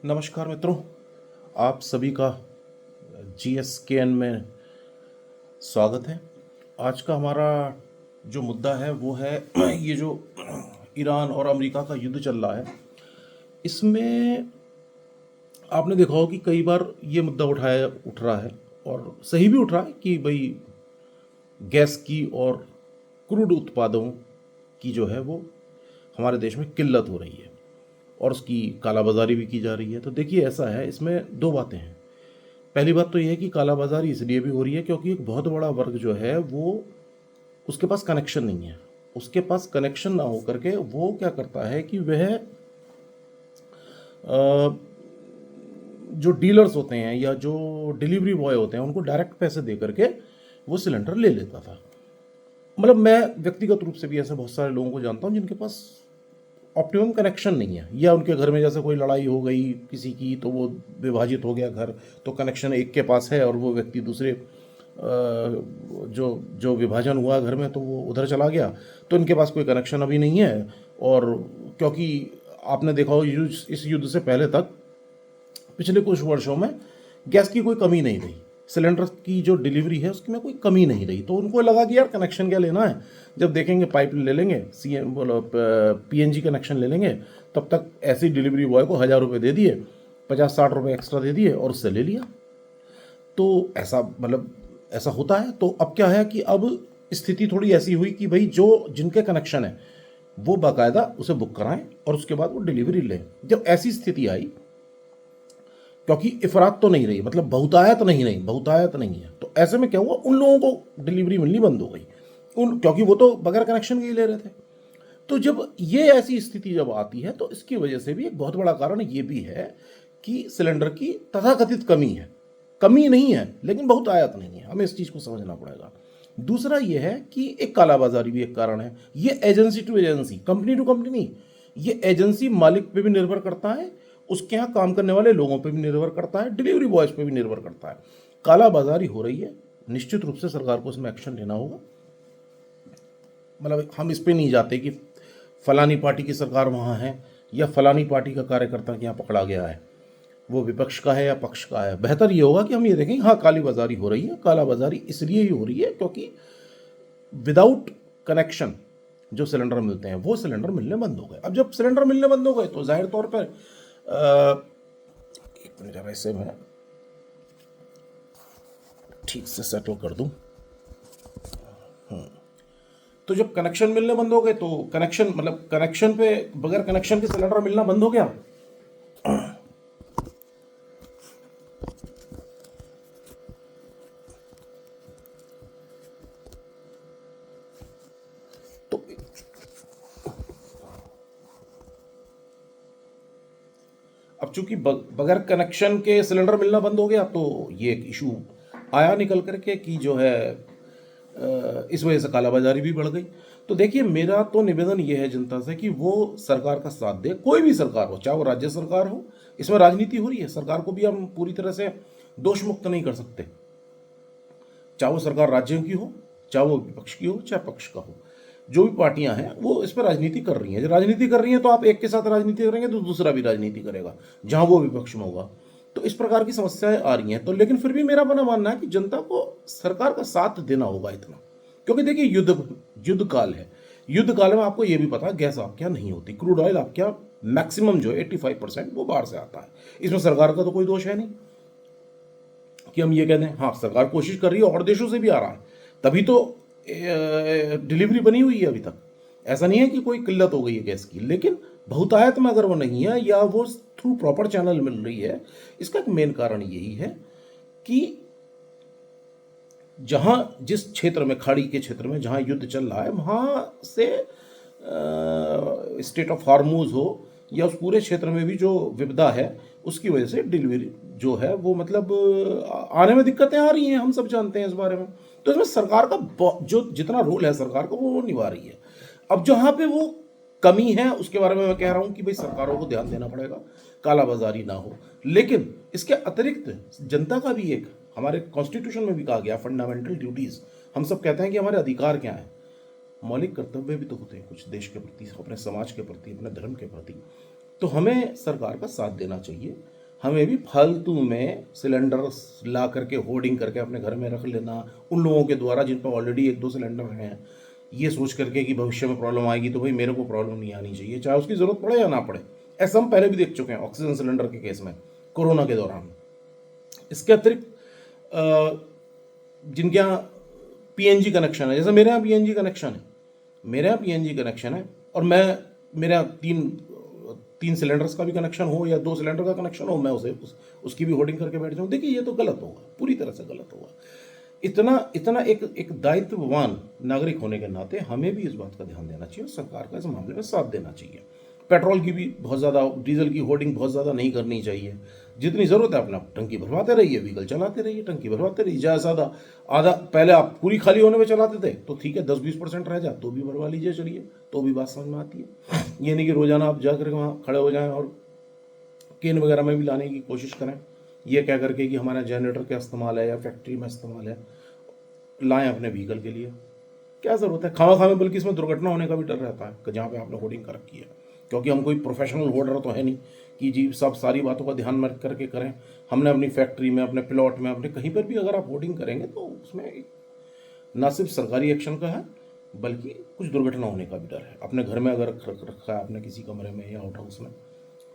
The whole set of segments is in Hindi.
नमस्कार मित्रों, आप सभी का GSKN में स्वागत है। आज का हमारा जो मुद्दा है वो है ये जो ईरान और अमेरिका का युद्ध चल रहा है। इसमें आपने देखा हो कि कई बार ये मुद्दा उठ रहा है और सही भी उठ रहा है कि भाई गैस की और क्रूड उत्पादों की जो है वो हमारे देश में किल्लत हो रही है और उसकी कालाबाजारी भी की जा रही है। तो देखिए, ऐसा है, इसमें दो बातें हैं। पहली बात तो यह है कि कालाबाजारी इसलिए भी हो रही है क्योंकि एक बहुत बड़ा वर्ग जो है वो उसके पास कनेक्शन नहीं है। उसके पास कनेक्शन ना हो करके वो क्या करता है कि वह जो डीलर्स होते हैं या जो डिलीवरी बॉय होते हैं उनको डायरेक्ट पैसे दे करके वो सिलेंडर ले लेता था। मतलब मैं व्यक्तिगत रूप से भी ऐसे बहुत सारे लोगों को जानता हूँ जिनके पास ऑप्टिमम कनेक्शन नहीं है, या उनके घर में जैसे कोई लड़ाई हो गई किसी की तो वो विभाजित हो गया घर, तो कनेक्शन एक के पास है और वो व्यक्ति दूसरे जो जो विभाजन हुआ घर में तो वो उधर चला गया, तो इनके पास कोई कनेक्शन अभी नहीं है। और क्योंकि आपने देखा हो इस युद्ध से पहले तक पिछले कुछ वर्षों में गैस की कोई कमी नहीं रही, सिलेंडर की जो डिलीवरी है उसकी में कोई कमी नहीं रही, तो उनको लगा कि यार कनेक्शन क्या लेना है, जब देखेंगे पाइप ले लेंगे, PNG कनेक्शन ले लेंगे, तब तक ऐसे डिलीवरी बॉय को 1,000 रुपये दे दिए, 50-60 रुपये एक्स्ट्रा दे दिए और उससे ले लिया। तो ऐसा मतलब ऐसा होता है। तो अब क्या है कि अब स्थिति थोड़ी ऐसी हुई कि भाई जो जिनके कनेक्शन है वो बाकायदा उसे बुक कराएं और उसके बाद वो डिलीवरी लें। जब ऐसी स्थिति आई, क्योंकि इफरात तो नहीं रही, मतलब बहुतायत नहीं है, तो ऐसे में क्या हुआ, उन लोगों को डिलीवरी मिलनी बंद हो गई, क्योंकि वो तो बगैर कनेक्शन के ही ले रहे थे। तो जब ये ऐसी स्थिति जब आती है तो इसकी वजह से भी एक बहुत बड़ा कारण ये भी है कि सिलेंडर की तथाकथित कमी है। कमी नहीं है लेकिन बहुतायत नहीं है, हमें इस चीज़ को समझना पड़ेगा। दूसरा ये है कि एक कालाबाजारी भी एक कारण है। ये agency to agency, company to company नहीं, ये एजेंसी मालिक पे भी निर्भर करता है, उसके यहाँ काम करने वाले लोगों पे भी निर्भर करता है, डिलीवरी बॉयज पे भी निर्भर करता है। कालाबाजारी हो रही है, निश्चित रूप से सरकार को इसमें एक्शन लेना होगा। मतलब हम इस पे नहीं जाते कि फलानी पार्टी की सरकार वहाँ है या फलानी पार्टी का कार्यकर्ता के यहाँ पकड़ा गया है, वो विपक्ष का है या पक्ष का है। बेहतर ये होगा कि हम ये देखें, हाँ काली बाजारी हो रही है। कालाबाजारी इसलिए ही हो रही है क्योंकि विदाउट कनेक्शन जो सिलेंडर मिलते हैं वो सिलेंडर मिलने बंद हो गए। अब जब सिलेंडर मिलने बंद हो गए तो जाहिर तौर पर एक मिनट जरा इसे मैं ठीक से सेटल कर दूं। तो जब कनेक्शन मिलने बंद हो गए तो कनेक्शन मतलब कनेक्शन पे बगैर कनेक्शन के सिलेंडर मिलना बंद हो गया। तो अब चूंकि बगैर कनेक्शन के सिलेंडर मिलना बंद हो गया तो ये एक इशू आया निकल करके कि जो है इस वजह से कालाबाजारी भी बढ़ गई। तो देखिए, मेरा तो निवेदन ये है जनता से कि वो सरकार का साथ दे, कोई भी सरकार हो, चाहे वो राज्य सरकार हो। इसमें राजनीति हो रही है, सरकार को भी हम पूरी तरह से दोष मुक्त नहीं कर सकते, चाहे वो सरकार राज्यों की हो, चाहे वो विपक्ष की हो, चाहे पक्ष का हो। जो भी पार्टियां हैं वो इस पर राजनीति कर रही हैं। जब राजनीति कर रही हैं तो आप एक के साथ राजनीति करेंगे तो दूसरा भी राजनीति करेगा जहां वो विपक्ष में होगा। तो इस प्रकार की समस्याएं आ रही हैं। तो लेकिन फिर भी मेरा बना मानना है कि जनता को सरकार का साथ देना होगा इतना, क्योंकि देखिए युद्ध काल है। युद्ध काल में आपको यह भी पता है गैस आपके यहाँ नहीं होती, क्रूड ऑयल आपके यहाँ मैक्सिमम जो 85% वो बाहर से आता है। इसमें सरकार का तो कोई दोष है नहीं कि हम ये कह दें हाँ सरकार कोशिश कर रही है और देशों से भी आ रहा है, तभी तो डिलीवरी बनी हुई है अभी तक। ऐसा नहीं है कि कोई किल्लत हो गई है गैस की, लेकिन बहुतायत में अगर वो नहीं है या वो थ्रू प्रॉपर चैनल मिल रही है, इसका एक मेन कारण यही है कि जहां जिस क्षेत्र में, खाड़ी के क्षेत्र में जहां युद्ध चल रहा है, वहां से स्टेट ऑफ हार्मूज हो या उस पूरे क्षेत्र में भी जो विपदा है उसकी वजह से डिलीवरी जो है वो मतलब आने में दिक्कतें आ रही हैं, हम सब जानते हैं इस बारे में। तो इसमें सरकार का जो जितना रोल है सरकार का वो निभा रही है। अब जहाँ पे वो कमी है उसके बारे में मैं कह रहा हूँ कि भाई सरकारों को ध्यान देना पड़ेगा, कालाबाजारी ना हो। लेकिन इसके अतिरिक्त जनता का भी एक, हमारे कॉन्स्टिट्यूशन में भी कहा गया फंडामेंटल ड्यूटीज, हम सब कहते हैं कि हमारे अधिकार क्या हैं, मौलिक कर्तव्य भी तो होते हैं कुछ देश के प्रति, अपने समाज के प्रति, अपने धर्म के प्रति। तो हमें सरकार का साथ देना चाहिए। हमें भी फालतू में सिलेंडर ला करके होर्डिंग करके अपने घर में रख लेना, उन लोगों के द्वारा जिन पर ऑलरेडी 1-2 सिलेंडर हैं, ये सोच करके कि भविष्य में प्रॉब्लम आएगी तो भाई मेरे को प्रॉब्लम नहीं आनी चाहिए, चाहे उसकी ज़रूरत पड़े या ना पड़े। ऐसा हम पहले भी देख चुके हैं ऑक्सीजन सिलेंडर के केस में, कोरोना के दौरान। इसके अतिरिक्त जिनके यहाँ पीएनजी कनेक्शन है, जैसे मेरे यहाँ पीएनजी कनेक्शन है, मेरे यहाँ पीएनजी कनेक्शन है, और मैं मेरे यहाँ तीन सिलेंडर्स का भी कनेक्शन हो या 2 सिलेंडर का कनेक्शन हो, मैं उसकी भी होर्डिंग करके बैठ जाऊँ। देखिए ये तो गलत होगा, पूरी तरह से गलत होगा। इतना एक दायित्ववान नागरिक होने के नाते हमें भी इस बात का ध्यान देना चाहिए और सरकार का इस मामले में साथ देना चाहिए। पेट्रोल की भी बहुत ज़्यादा, डीजल की होर्डिंग बहुत ज़्यादा नहीं करनी चाहिए। जितनी ज़रूरत है अपना टंकी भरवाते रहिए, व्हीकल चलाते रहिए, टंकी भरवाते रहिए। ज़्यादा ज़्यादा आधा, पहले आप पूरी खाली होने में चलाते थे तो ठीक है, 10-20% रह जाए तो भी भरवा लीजिए, चलिए, तो भी बात समझ में आती है। ये नहीं कि रोज़ाना आप जाकर वहाँ खड़े हो जाएं और केन वगैरह में भी लाने की कोशिश करें, ये कह करके कि हमारा जनरेटर का इस्तेमाल है या फैक्ट्री में इस्तेमाल है, लाएं अपने व्हीकल के लिए। क्या ज़रूरत है खामा खामे, बल्कि इसमें दुर्घटना होने का भी डर रहता है कि जहाँ पे आपने होर्डिंग कर रखी है, क्योंकि हम कोई प्रोफेशनल होर्डर तो है नहीं कि जी सब सारी बातों का ध्यान रख करके करें। हमने अपनी फैक्ट्री में, अपने प्लॉट में, अपने कहीं पर भी अगर आप होर्डिंग करेंगे तो उसमें ना सिर्फ सरकारी एक्शन का है, बल्कि कुछ दुर्घटना होने का भी डर है। अपने घर में अगर रखा है आपने किसी कमरे में या आउट हाउस में,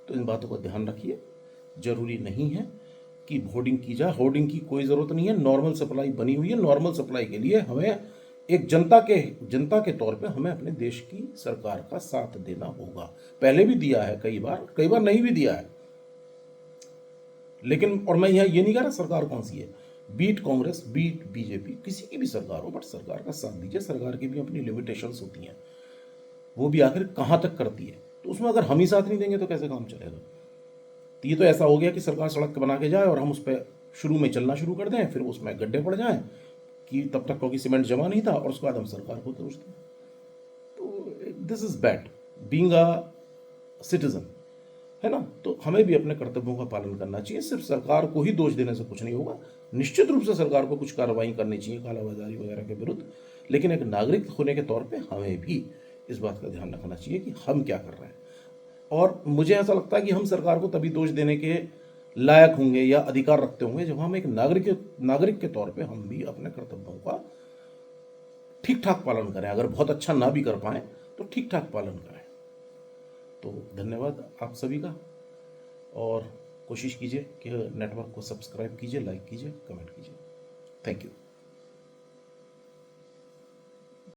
तो इन बातों का ध्यान रखिए। ज़रूरी नहीं है कि होर्डिंग की जाए, होर्डिंग की कोई ज़रूरत नहीं है। नॉर्मल सप्लाई बनी हुई है, नॉर्मल सप्लाई के लिए हमें एक जनता के तौर पे हमें अपने देश की सरकार का साथ देना होगा। पहले भी दिया है कई बार नहीं भी दिया है, लेकिन, और मैं यहाँ ये नहीं कह रहा सरकार कौन सी है, बीट कांग्रेस, बीट बीजेपी, किसी की भी सरकार हो, बट सरकार का साथ दीजिए। सरकार की भी अपनी लिमिटेशंस होती हैं, वो भी आखिर कहाँ तक करती है, तो उसमें अगर हम ही साथ नहीं देंगे तो कैसे काम चलेगा। तो ये तो ऐसा हो गया कि सरकार सड़क बना के जाए और हम उस पर शुरू में चलना शुरू कर दें, फिर उसमें गड्ढे पड़ जाएं कि तब तक क्योंकि सीमेंट जमा नहीं था, और उसके बाद हम सरकार को दोष दें। तो this is bad being a citizen, है ना। तो हमें भी अपने कर्तव्यों का पालन करना चाहिए। सिर्फ सरकार को ही दोष देने से कुछ नहीं होगा। निश्चित रूप से सरकार को कुछ कार्रवाई करनी चाहिए कालाबाजारी वगैरह के विरुद्ध, लेकिन एक नागरिक होने के तौर पे हमें भी इस बात का ध्यान रखना चाहिए कि हम क्या कर रहे हैं। और मुझे ऐसा लगता है कि हम सरकार को तभी दोष देने के लायक होंगे या अधिकार रखते होंगे जब हम एक नागरिक के तौर पे हम भी अपने कर्तव्यों का ठीक ठाक पालन करें। अगर बहुत अच्छा ना भी कर पाएं तो ठीक ठाक पालन करें। तो धन्यवाद आप सभी का, और कोशिश कीजिए कि नेटवर्क को सब्सक्राइब कीजिए, लाइक कीजिए, कमेंट कीजिए। Thank you.